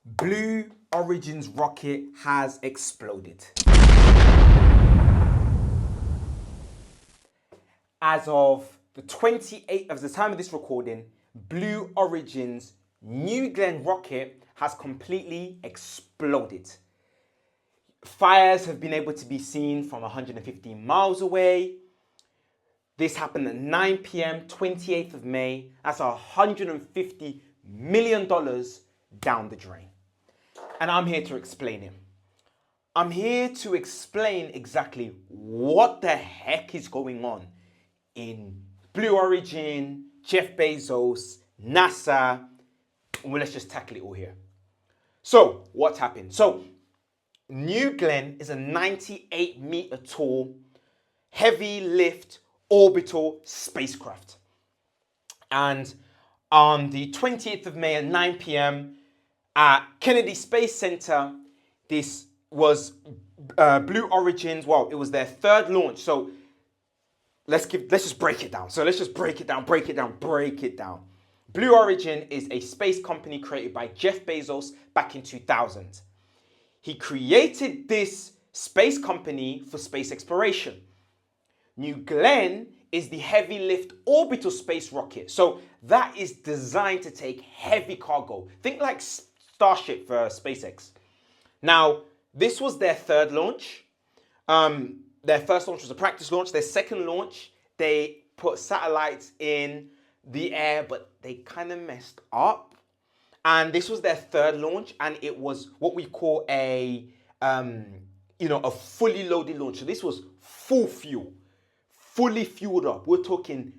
Blue Origin's rocket has exploded. As of the 28th of the time of this recording, Blue Origin's New Glenn rocket has completely exploded. Fires have been able to be seen from 115 miles away. This happened at 9 p.m., 28th of May. That's $150 million down the drain. And I'm here to explain it. I'm here to explain exactly what the heck is going on in Blue Origin, Jeff Bezos, NASA. Well, let's just tackle it all here. So, what's happened? So, New Glenn is a 98-meter tall, heavy lift orbital spacecraft. And on the 20th of May at 9 p.m. at Kennedy Space Center, this was Blue Origin's, well, it was their third launch. So let's just break it down. So let's just break it down. Blue Origin is a space company created by Jeff Bezos back in 2000. He created this space company for space exploration. New Glenn is the heavy lift orbital space rocket. So that is designed to take heavy cargo. Think like Starship for SpaceX. Now, this was their third launch. Their first launch was a practice launch. Their second launch, they put satellites in the air, but they kind of messed up. And this was their third launch, and it was what we call a fully loaded launch. So this was full fuel, fully fueled up. We're talking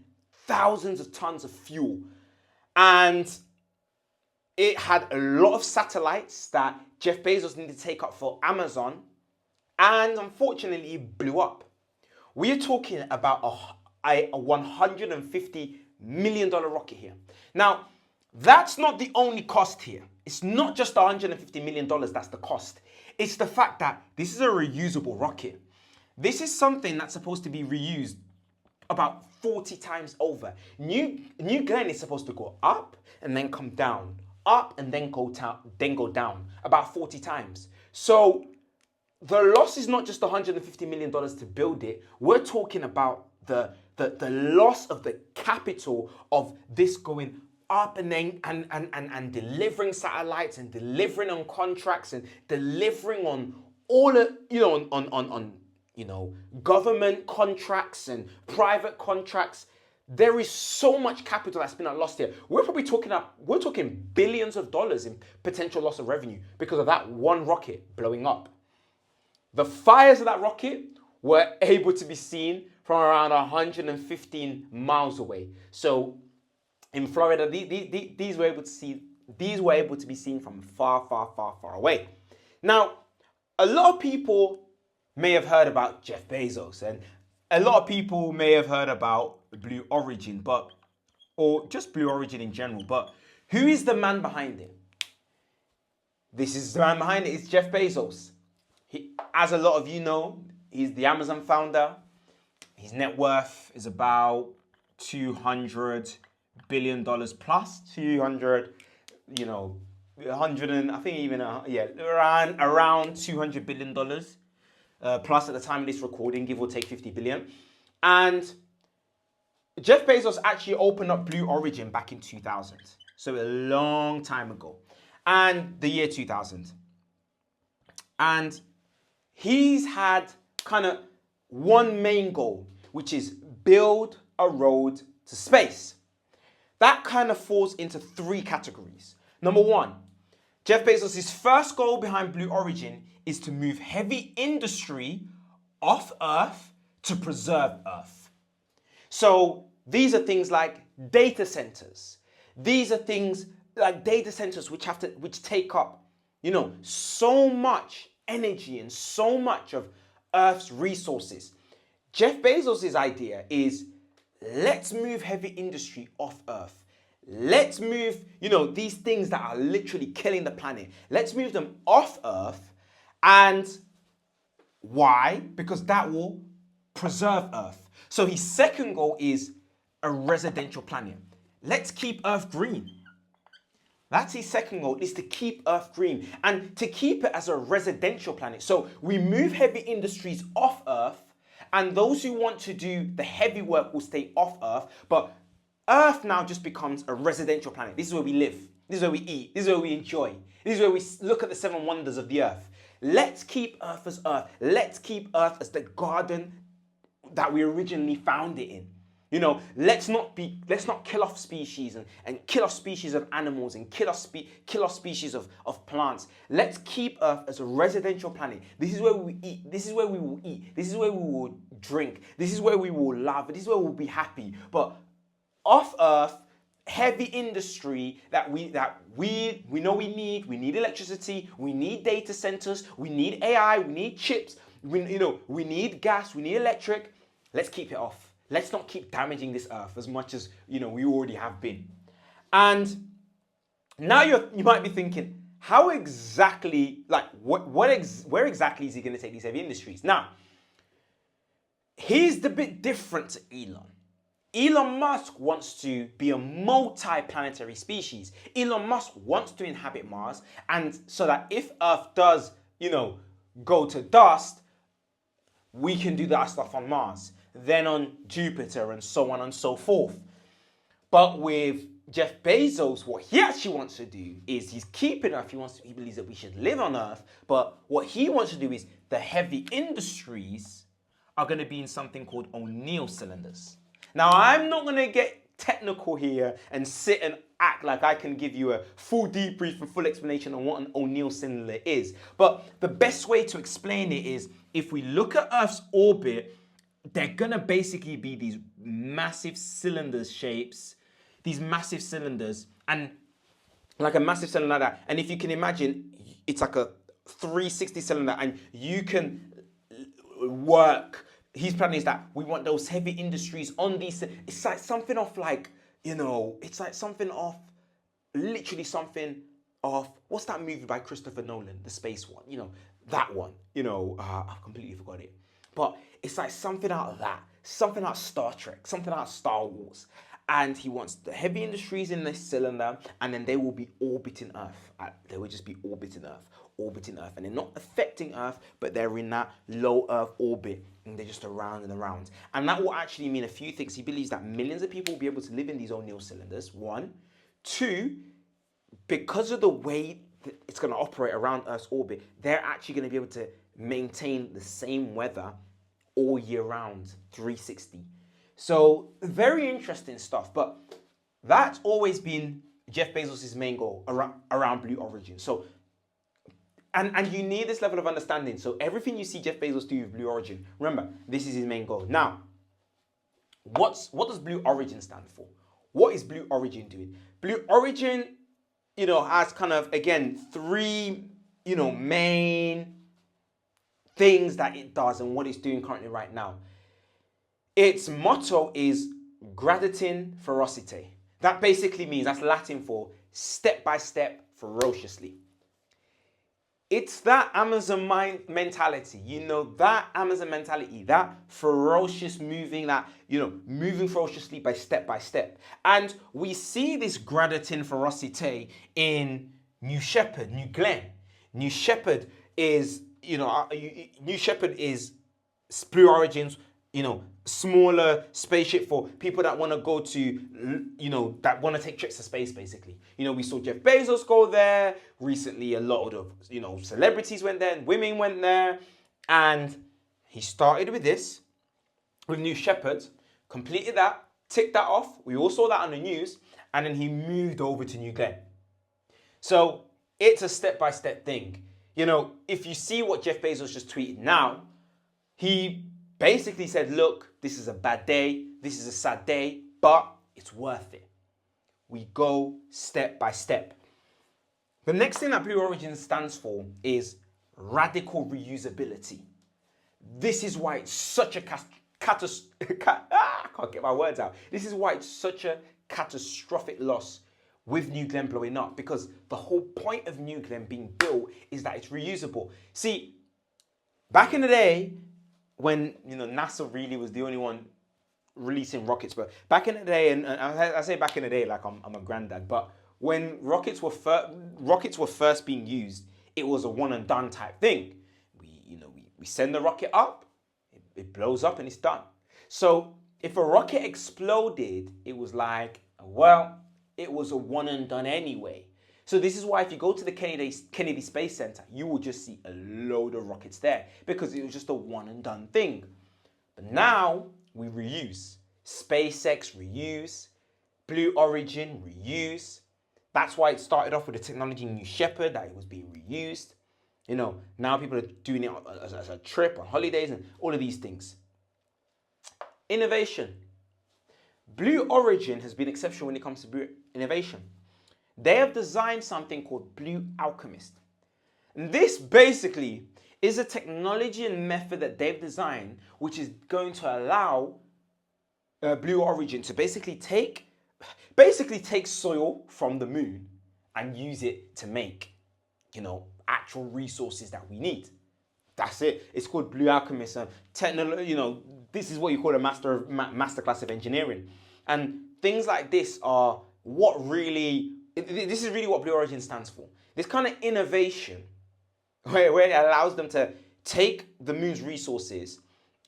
thousands of tons of fuel. And it had a lot of satellites that Jeff Bezos needed to take up for Amazon. And unfortunately, it blew up. We are talking about a $150 million rocket here. Now, that's not the only cost here. It's not just $150 million that's the cost. It's the fact that this is a reusable rocket. This is something that's supposed to be reused about 40 times over. New Glenn is supposed to go up and then come down, up and then go down about 40 times. So the loss is not just $150 million to build it. We're talking about the loss of the capital of this going up and then and delivering satellites and delivering on contracts and delivering on all of, on government contracts and private contracts. There is so much capital that's been lost here. We're talking billions of dollars in potential loss of revenue because of that one rocket blowing up. The fires of that rocket were able to be seen from around 115 miles away. So in Florida, these were able to be seen from far, far, far, far away. Now, a lot of people may have heard about Jeff Bezos, and a lot of people may have heard about Blue Origin, or just Blue Origin in general. But who is the man behind it? This is the man behind it. It's Jeff Bezos. As a lot of you know, he's the Amazon founder. His net worth is about $200 billion plus, 100 and I think even around $200 billion plus at the time of this recording, give or take 50 billion. And Jeff Bezos actually opened up Blue Origin back in 2000, so a long time ago, and the year 2000. And he's had kind of one main goal, which is build a road to space. That kind of falls into three categories. Number one, Jeff Bezos' first goal behind Blue Origin is to move heavy industry off Earth to preserve Earth. So these are things like data centers. These are things like data centers which take up, so much energy and so much of Earth's resources. Jeff Bezos' idea is, let's move heavy industry off Earth. Let's move, these things that are literally killing the planet. Let's move them off Earth. And why? Because that will preserve Earth. So his second goal is a residential planet. Let's keep Earth green. That's his second goal, is to keep Earth green and to keep it as a residential planet. So we move heavy industries off Earth, and those who want to do the heavy work will stay off Earth. But Earth now just becomes a residential planet. This is where we live. This is where we eat. This is where we enjoy. This is where we look at the seven wonders of the Earth. Let's keep Earth as Earth. Let's keep Earth as the garden that we originally found it in. You know, let's not kill off species and kill off species of animals and kill off species of plants. Let's keep Earth as a residential planet. This is where we eat. This is where we will eat. This is where we will drink. This is where we will love. This is where we'll be happy. But off Earth, heavy industry that we know we need electricity, we need data centers, we need AI, we need chips, we need gas, we need electric. Let's keep it off. Let's not keep damaging this Earth as much as we already have been. And now you might be thinking, how exactly, like where exactly is he going to take these heavy industries? Now, here's the bit different to Elon. Elon Musk wants to be a multi-planetary species. Elon Musk wants to inhabit Mars, and so that if Earth does, go to dust, we can do that stuff on Mars, then on Jupiter, and so on and so forth. But with Jeff Bezos, what he actually wants to do is he's keeping Earth. He believes that we should live on Earth, but what he wants to do is the heavy industries are going to be in something called O'Neill cylinders. Now, I'm not going to get technical here and sit and act like I can give you a full debrief and full explanation on what an O'Neill cylinder is. But the best way to explain it is, if we look at Earth's orbit, they're going to basically be these massive cylinders shapes, these massive cylinders, and like a massive cylinder like that. And if you can imagine, it's like a 360 cylinder, and you can work. His plan is that we want those heavy industries on these. It's like something off, it's like something off, literally something off. What's that movie by Christopher Nolan, the space one? That one. I've completely forgot it. But it's like something out of that, something out of Star Trek, something out of Star Wars. And he wants the heavy industries in this cylinder, and then they will be orbiting Earth. They will just be orbiting Earth. And they're not affecting Earth, but they're in that low Earth orbit, and they're just around and around. And that will actually mean a few things. He believes that millions of people will be able to live in these O'Neill cylinders, one. Two, because of the way that it's going to operate around Earth's orbit, they're actually going to be able to maintain the same weather all year round, 360. So very interesting stuff, but that's always been Jeff Bezos' main goal around Blue Origin. So, and you need this level of understanding. So everything you see Jeff Bezos do with Blue Origin, remember, this is his main goal. Now, what does Blue Origin stand for? What is Blue Origin doing? Blue Origin, has kind of, again, three, main things that it does and what it's doing currently right now. Its motto is gradatin ferocite. That basically means, that's Latin for step by step, ferociously. It's that Amazon mentality, that Amazon mentality, that ferocious moving, that, moving ferociously by step. And we see this gradatin ferocite in New Shepard, New Glenn. New Shepard is, New Shepard is Blue Origin's, smaller spaceship for people that want to go to, that want to take trips to space, basically. We saw Jeff Bezos go there. Recently, a lot of, celebrities went there and women went there. And he started with this, with New Shepard, completed that, ticked that off. We all saw that on the news. And then he moved over to New Glenn. So it's a step-by-step thing. If you see what Jeff Bezos just tweeted now, he basically said, look, this is a bad day, this is a sad day, but it's worth it. We go step by step. The next thing that Blue Origin stands for is radical reusability. This is why it's such a I can't get my words out. This is why it's such a catastrophic loss with New Glenn blowing up, because the whole point of New Glenn being built is that it's reusable. See, back in the day, when NASA really was the only one releasing rockets, but back in the day, and I say back in the day like I'm a granddad, but when rockets were first being used, it was a one and done type thing. We send the rocket up, it blows up and it's done. So if a rocket exploded, it was like, well, it was a one and done anyway. So this is why if you go to the Kennedy Space Center, you will just see a load of rockets there because it was just a one and done thing. But now we reuse. SpaceX reuse, Blue Origin reuse. That's why it started off with the technology in New Shepard, that it was being reused. Now people are doing it as a trip on holidays and all of these things. Innovation. Blue Origin has been exceptional when it comes to innovation. They have designed something called Blue Alchemist. And this basically is a technology and method that they've designed which is going to allow Blue Origin to basically take soil from the moon and use it to make, actual resources that we need. That's it. It's called Blue Alchemist. This is what you call a masterclass of engineering. And things like this are this is really what Blue Origin stands for. This kind of innovation where it allows them to take the moon's resources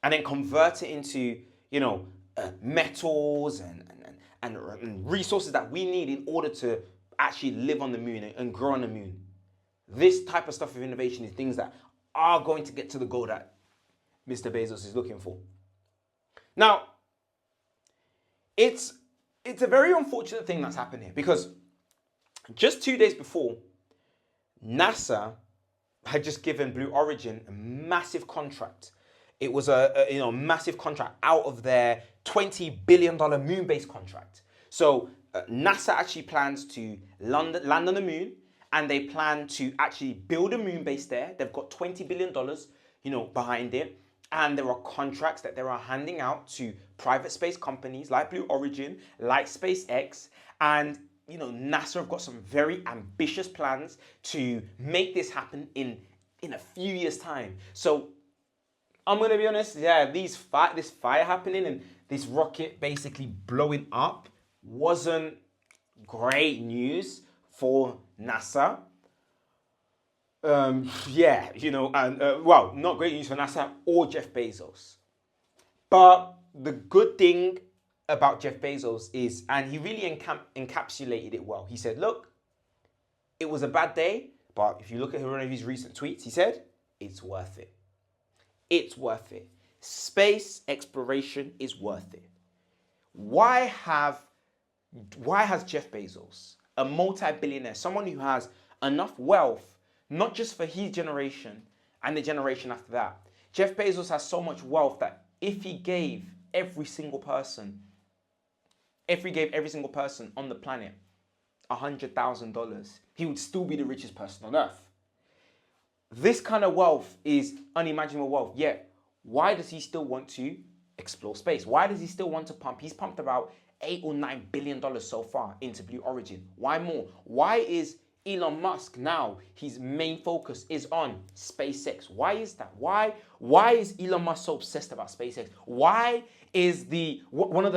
and then convert it into, metals and resources that we need in order to actually live on the moon and grow on the moon. This type of stuff of innovation is things that are going to get to the goal that Mr. Bezos is looking for. Now, it's a very unfortunate thing that's happened here because just 2 days before, NASA had just given Blue Origin a massive contract. It was a massive contract out of their $20 billion moon-based contract. So NASA actually plans to land on the moon, and they plan to actually build a moon base there. They've got $20 billion, behind it. And there are contracts that they are handing out to private space companies like Blue Origin, like SpaceX. And, NASA have got some very ambitious plans to make this happen in a few years' time. So I'm going to be honest, this fire happening and this rocket basically blowing up wasn't great news for NASA. Not great news for NASA or Jeff Bezos. But the good thing about Jeff Bezos is, and he really encapsulated it well. He said, look, it was a bad day, but if you look at one of his recent tweets, he said, it's worth it. It's worth it. Space exploration is worth it. Why has Jeff Bezos, a multi-billionaire, someone who has enough wealth, not just for his generation and the generation after that. Jeff Bezos has so much wealth that if he gave every single person on the planet $100,000, he would still be the richest person on earth. This kind of wealth is unimaginable wealth. Yet, why does he still want to explore space? Why does he still want to pump? He's pumped about $8 or $9 billion so far into Blue Origin. Why more? Why is Elon Musk now, his main focus is on SpaceX? Why is that? Why is Elon Musk so obsessed about SpaceX? Why is one of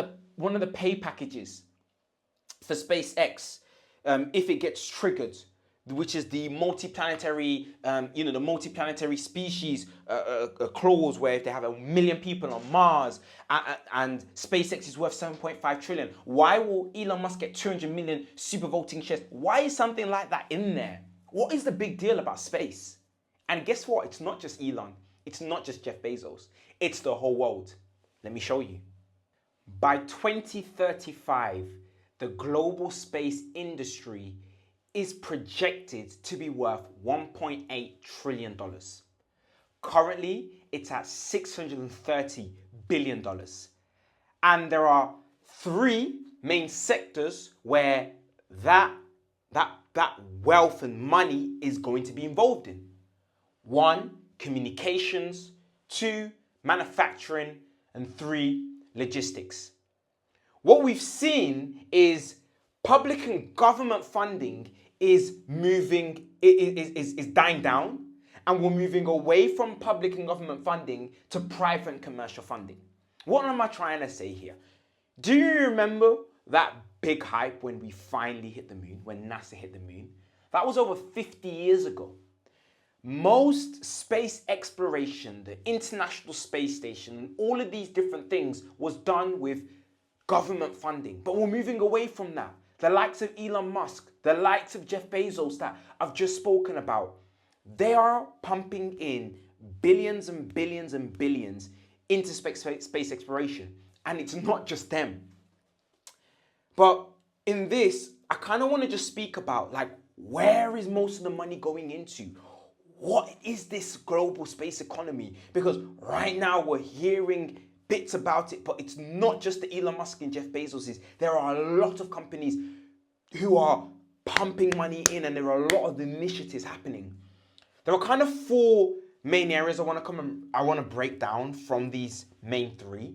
the pay packages for SpaceX, if it gets triggered, which is the multiplanetary, the multiplanetary species clause, where if they have 1 million people on Mars and SpaceX is worth 7.5 trillion, why will Elon Musk get 200 million super voting shares? Why is something like that in there? What is the big deal about space? And guess what? It's not just Elon. It's not just Jeff Bezos. It's the whole world. Let me show you. By 2035, the global space industry is projected to be worth $1.8 trillion. Currently, it's at $630 billion. And there are 3 main sectors where that wealth and money is going to be involved in. 1, communications. 2, manufacturing. And 3, logistics. What we've seen is public and government funding is dying down, and we're moving away from public and government funding to private and commercial funding. What am I trying to say here? Do you remember that big hype when we finally hit the moon, when NASA hit the moon, that was over 50 years ago. Most space exploration, the International Space Station, and all of these different things was done with government funding. But we're moving away from that. The likes of Elon Musk, the likes of Jeff Bezos that I've just spoken about, they are pumping in billions and billions and billions into space exploration. And it's not just them. But in this, I kind of want to just speak about, like, where is most of the money going into? What is this global space economy? Because right now we're hearing bits about it, but it's not just the Elon Musk and Jeff Bezos. There are a lot of companies who are pumping money in, and there are a lot of initiatives happening. There are kind of four main areas I want to break down from these main three.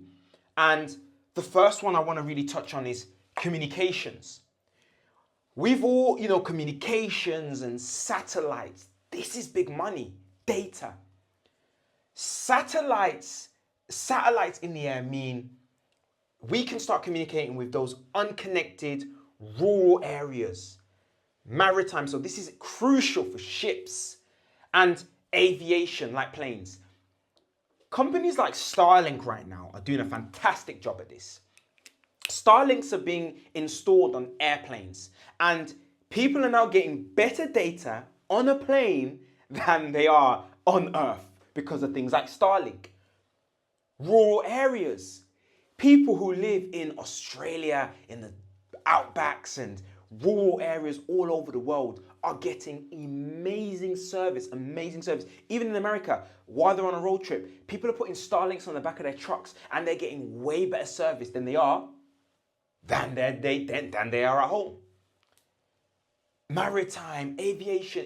And the first one I want to really touch on is communications. We've all, communications and satellites. This is big money. Data. Satellites in the air mean we can start communicating with those unconnected rural areas. Maritime, so this is crucial for ships and aviation like planes. Companies like Starlink right now are doing a fantastic job at this. Starlinks are being installed on airplanes, and people are now getting better data on a plane than they are on Earth because of things like Starlink. Rural areas, people who live in Australia, in the outbacks and rural areas all over the world are getting amazing service. Even in America, while they're on a road trip, people are putting Starlinks on the back of their trucks and they're getting way better service than they are at home. Maritime, aviation,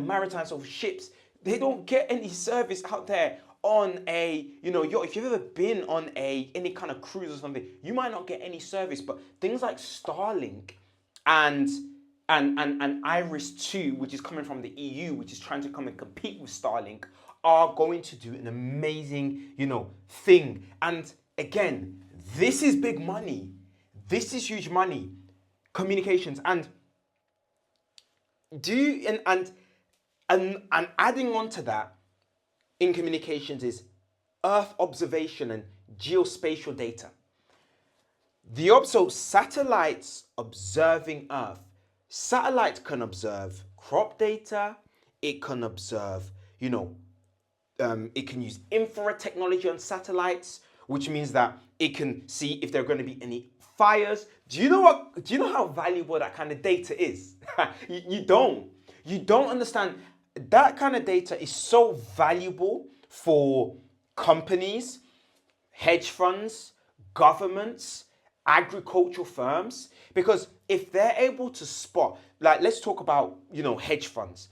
maritime, so ships, they don't get any service out there on a, if you've ever been on any kind of cruise or something, you might not get any service, but things like Starlink and Iris 2, which is coming from the EU, which is trying to come and compete with Starlink, are going to do an amazing, thing. And again, this is big money. This is huge money. Communications. And adding on to that in communications is Earth observation and geospatial data. So satellites observing Earth. Satellites can observe crop data. It can observe, it can use infrared technology on satellites, which means that it can see if there are going to be any fires. Do you know how valuable that kind of data is? You don't understand. That kind of data is so valuable for companies, hedge funds, governments, agricultural firms, because if they're able to spot, like, let's talk about, hedge funds.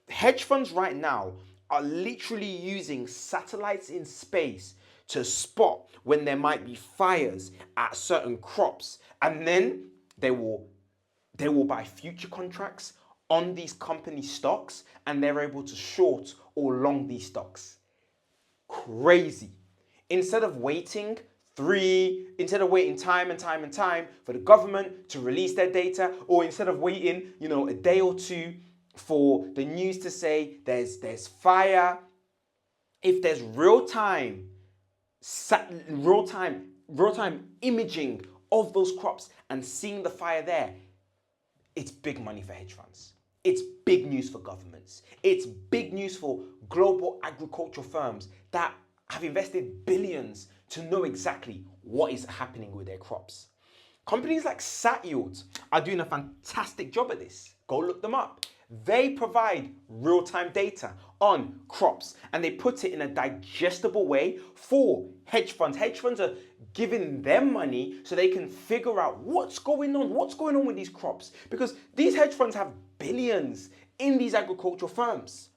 Hedge funds right now are literally using satellites in space to spot when there might be fires at certain crops, and then they will buy future contracts on these company stocks, and they're able to short or long these stocks. Crazy. Instead of waiting time and time for the government to release their data, or instead of waiting, a day or two for the news to say there's fire, if there's real-time imaging of those crops and seeing the fire there, it's big money for hedge funds. It's big news for governments. It's big news for global agricultural firms that have invested billions to know exactly what is happening with their crops. Companies like SatYields are doing a fantastic job at this. Go look them up. They provide real-time data on crops, and they put it in a digestible way for hedge funds. Hedge funds are giving them money so they can figure out what's going on with these crops, because these hedge funds have billions in these agricultural firms.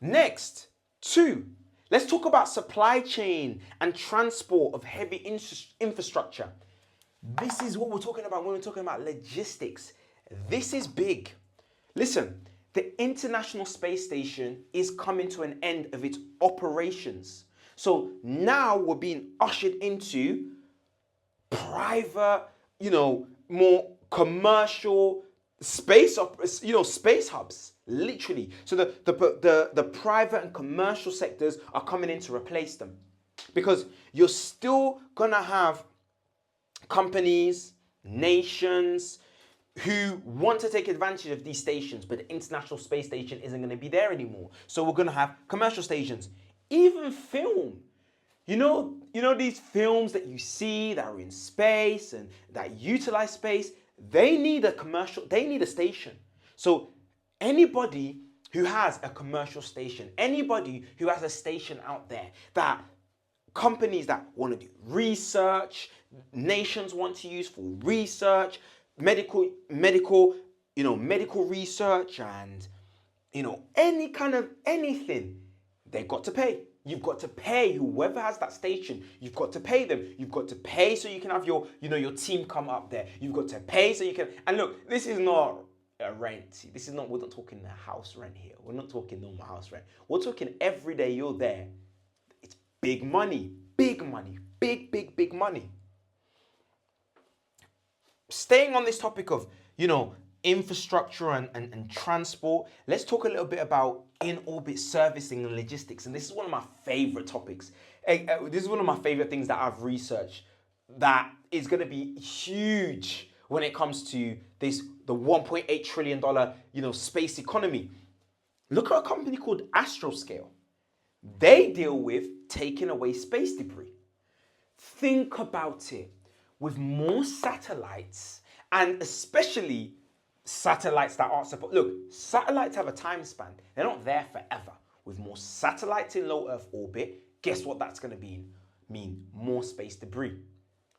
Next, 2, let's talk about supply chain and transport of heavy infrastructure. This is what we're talking about when we're talking about logistics. This is big. Listen, the International Space Station is coming to an end of its operations. So now we're being ushered into private, more commercial space, space hubs, literally. So the private and commercial sectors are coming in to replace them, because you're still gonna have companies, nations who want to take advantage of these stations, but the International Space Station isn't going to be there anymore. So we're going to have commercial stations, even film. These films that you see that are in space and that utilize space, they need a station. So anybody who has a commercial station, anybody who has a station out there that companies that want to do research, nations want to use for research, medical research, and any kind of anything, they've got to pay. You've got to pay whoever has that station. You've got to pay them. You've got to pay so you can have your team come up there. You've got to pay so you can. And look, this is not a rent. We're not talking a house rent here. We're not talking normal house rent. We're talking every day you're there. It's big money, big money, big money. Staying on this topic of, infrastructure and transport, let's talk a little bit about in-orbit servicing and logistics. And this is one of my favorite topics. This is one of my favorite things that I've researched that is going to be huge when it comes to the $1.8 trillion, space economy. Look at a company called Astroscale. They deal with taking away space debris. Think about it. With more satellites, and especially satellites that aren't supposed. Look, satellites have a time span. They're not there forever. With more satellites in low Earth orbit, guess what that's going to mean? More space debris.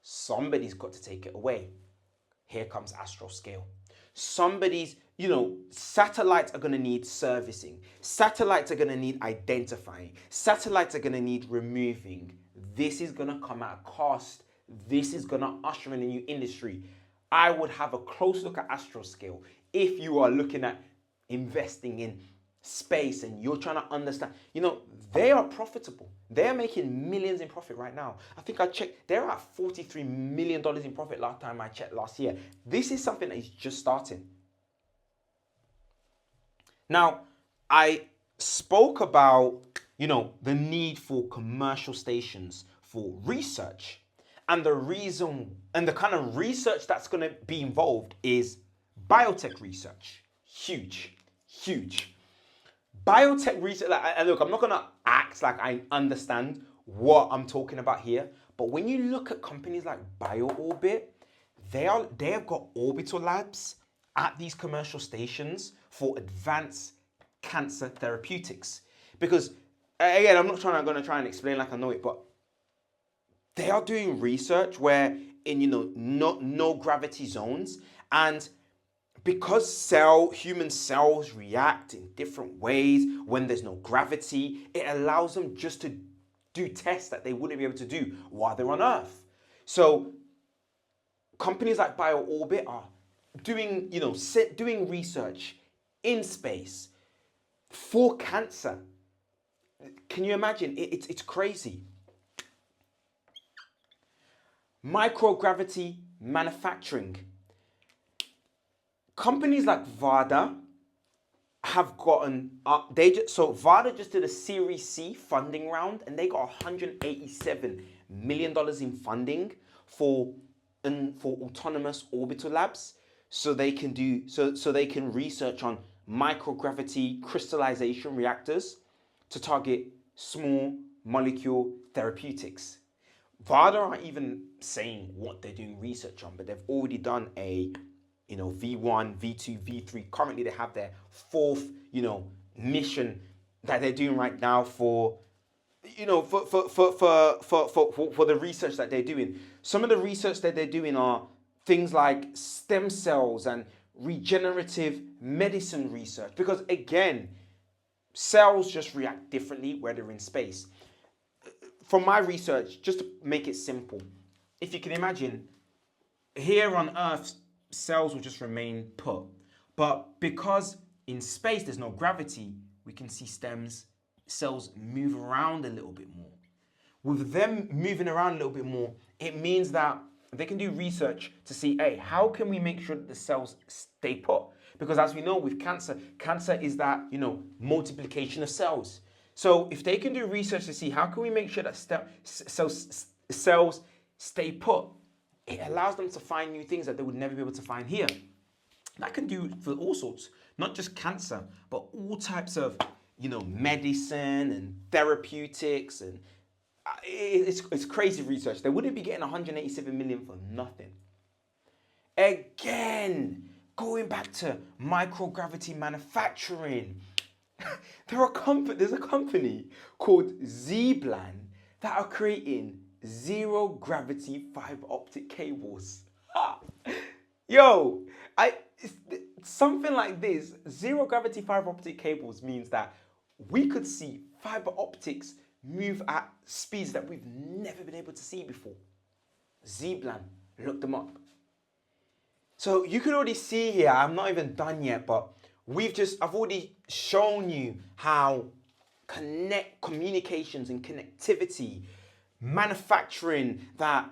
Somebody's got to take it away. Here comes Astroscale. Satellites are going to need servicing. Satellites are going to need identifying. Satellites are going to need removing. This is going to come at a cost. This is going to usher in a new industry. I would have a close look at Astroscale if you are looking at investing in space and you're trying to understand. They are profitable. They're making millions in profit right now. I think I checked. They're at $43 million in profit last time I checked last year. This is something that is just starting. Now, I spoke about, the need for commercial stations for research. And the reason and the kind of research that's going to be involved is biotech research. Huge. Biotech research, and look, I'm not going to act like I understand what I'm talking about here, but when you look at companies like BioOrbit, they have got orbital labs at these commercial stations for advanced cancer therapeutics. Because, again, I'm not going to try and explain like I know it, but they are doing research where in, no gravity zones, and because human cells react in different ways when there's no gravity, it allows them just to do tests that they wouldn't be able to do while they're on Earth. So companies like BioOrbit are doing research in space for cancer. Can you imagine? It's crazy. Microgravity manufacturing. Companies like VADA have gotten VADA just did a Series C funding round, and they got $187 million in funding for autonomous orbital labs, so they can research on microgravity crystallization reactors to target small molecule therapeutics. VADA aren't even saying what they're doing research on, but they've already done a V1, V2, V3. Currently, they have their fourth, mission that they're doing right now for the research that they're doing. Some of the research that they're doing are things like stem cells and regenerative medicine research. Because again, cells just react differently where they're in space. From my research, just to make it simple, if you can imagine, here on Earth, cells will just remain put. But because in space there's no gravity, we can see cells move around a little bit more. With them moving around a little bit more, it means that they can do research to see, hey, how can we make sure that the cells stay put? Because as we know with cancer, cancer is that, multiplication of cells. So if they can do research to see how can we make sure that cells stay put, it allows them to find new things that they would never be able to find here. That can do for all sorts, not just cancer, but all types of, medicine and therapeutics, and it's crazy research. They wouldn't be getting 187 million for nothing. Again, going back to microgravity manufacturing, there's a company called Zeblan that are creating zero gravity fiber optic cables. Yo, something like this, zero gravity fiber optic cables means that we could see fiber optics move at speeds that we've never been able to see before. Zeblan, look them up. So you can already see here, I'm not even done yet, but I've already shown you how communications and connectivity, manufacturing that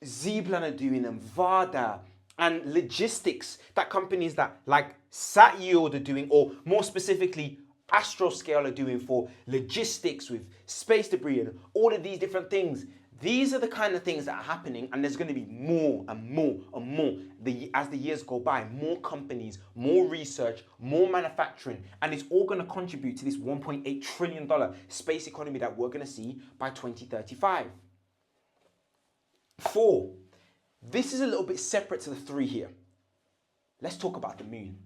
Zeblan are doing, and VADA, and logistics that companies that like Satyield are doing, or more specifically Astroscale are doing for logistics with space debris and all of these different things. These are the kind of things that are happening, and there's going to be more and more and more as the years go by. More companies, more research, more manufacturing, and it's all going to contribute to this $1.8 trillion space economy that we're going to see by 2035. 4. This is a little bit separate to the 3 here. Let's talk about the moon.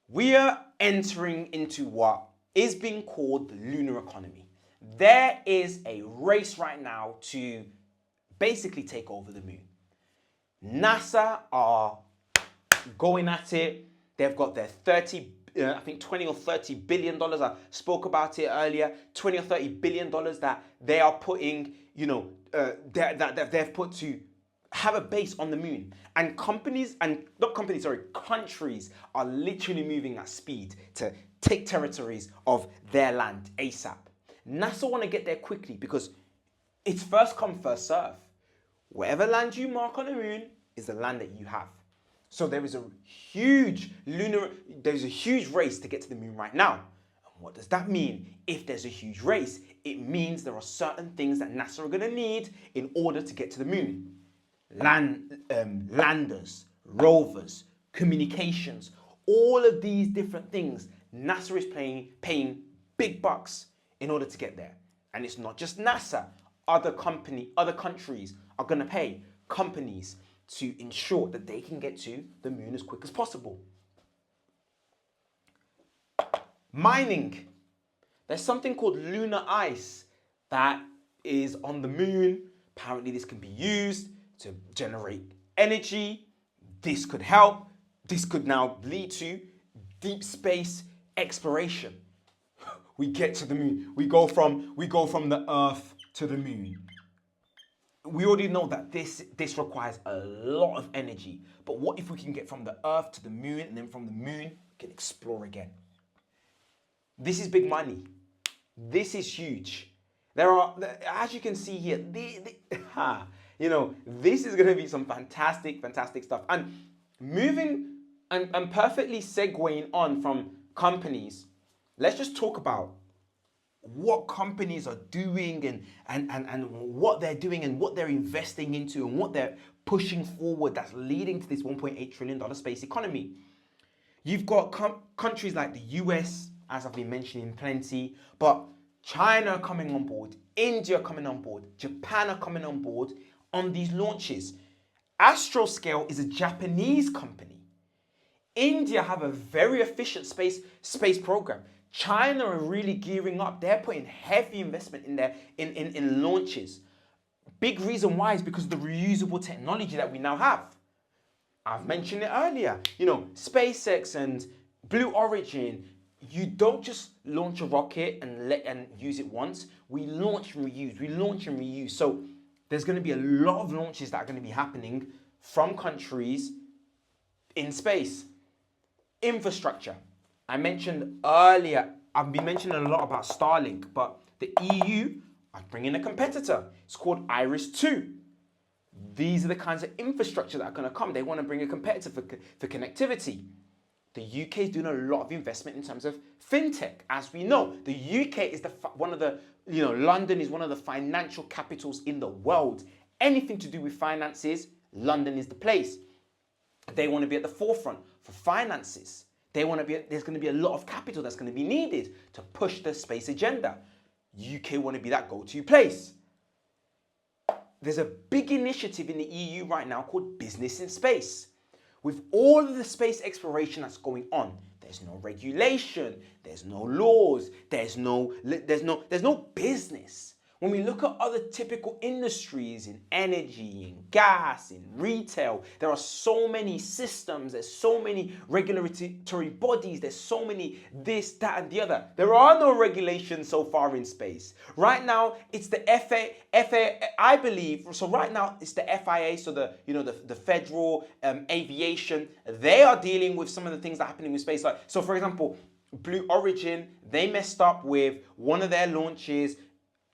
We are entering into what is being called the lunar economy. There is a race right now to basically take over the moon. NASA are going at it. They've got their 20 or 30 billion dollars. I spoke about it earlier. 20 or 30 billion dollars that they are putting, that they've put to have a base on the moon. And countries are literally moving at speed to take territories of their land ASAP. NASA want to get there quickly because it's first come, first serve. Whatever land you mark on the moon is the land that you have. So there is a huge race to get to the moon right now. And what does that mean? If there's a huge race, it means there are certain things that NASA are going to need in order to get to the moon. Landers, rovers, communications, all of these different things, NASA is paying big bucks in order to get there. And it's not just NASA. Other countries are going to pay companies to ensure that they can get to the moon as quick as possible. Mining. There's something called lunar ice that is on the moon. Apparently this can be used to generate energy. This could help. This could now lead to deep space exploration. We get to the moon. We go from the Earth to the moon. We already know that this requires a lot of energy. But what if we can get from the Earth to the moon, and then from the moon we can explore again? This is big money. This is huge. There are, as you can see here, this is going to be some fantastic stuff. And moving and perfectly segueing on from companies, let's just talk about what companies are doing and what they're doing and what they're investing into and what they're pushing forward that's leading to this $1.8 trillion space economy. You've got countries like the US, as I've been mentioning plenty, but China coming on board, India coming on board, Japan are coming on board on these launches. Astroscale is a Japanese company. India have a very efficient space program. China are really gearing up. They're putting heavy investment in launches. Big reason why is because of the reusable technology that we now have. I've mentioned it earlier. SpaceX and Blue Origin, you don't just launch a rocket and use it once. We launch and reuse. So there's going to be a lot of launches that are going to be happening from countries in space. Infrastructure. I mentioned earlier, I've been mentioning a lot about Starlink, but the EU are bringing a competitor. It's called Iris 2. These are the kinds of infrastructure that are going to come. They want to bring a competitor for connectivity. The UK is doing a lot of investment in terms of fintech. As we know, the UK is London is one of the financial capitals in the world. Anything to do with finances, London is the place. They want to be at the forefront for finances. There's going to be a lot of capital that's going to be needed to push the space agenda. UK want to be that go-to place. There's a big initiative in the EU right now called Business in Space. With all of the space exploration that's going on, there's no regulation, there's no laws, there's no business. When we look at other typical industries in energy, in gas, in retail, there are so many systems, there's so many regulatory bodies, there's so many this, that, and the other. There are no regulations so far in space. Right now, it's the FAA, I believe, so right now it's the FIA, so the Federal Aviation, they are dealing with some of the things that are happening with space. So for example, Blue Origin, they messed up with one of their launches,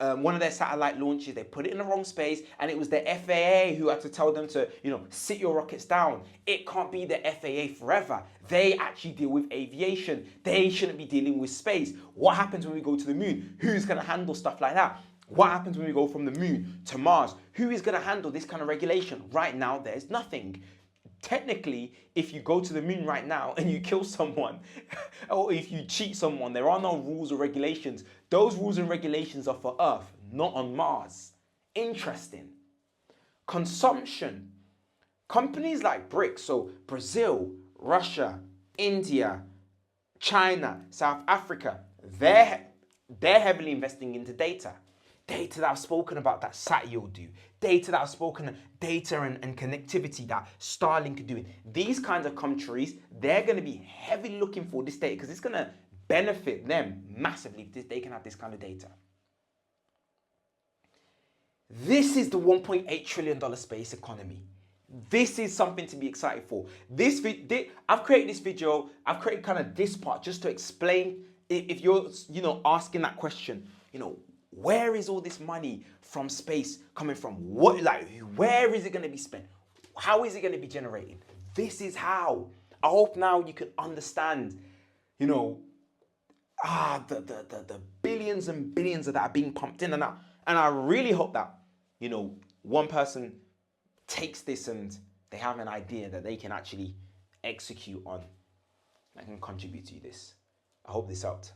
one of their satellite launches. They put it in the wrong space, and it was the FAA who had to tell them to, sit your rockets down. It can't be the FAA forever. They actually deal with aviation. They shouldn't be dealing with space. What happens when we go to the moon? Who's going to handle stuff like that? What happens when we go from the moon to Mars? Who is going to handle this kind of regulation? Right now, there's nothing. Technically, if you go to the moon right now and you kill someone, or if you cheat someone, there are no rules or regulations. Those rules and regulations are for Earth, not on Mars. Interesting. Consumption. Companies like BRICS, so Brazil, Russia, India, China, South Africa, they're heavily investing into data. Data that I've spoken about that Satya will do. Data that I've spoken, data and connectivity that Starlink are doing. These kinds of countries, they're going to be heavily looking for this data because it's going to benefit them massively if they can have this kind of data. This is the $1.8 trillion space economy. This is something to be excited for. I've created this video, I've created kind of this part just to explain if you're, asking that question, where is all this money from space coming from? Where is it going to be spent? How is it going to be generated? This is how. I hope now you can understand, the billions and billions of that are being pumped in and out. And I really hope that, one person takes this and they have an idea that they can actually execute on and can contribute to this. I hope this helped.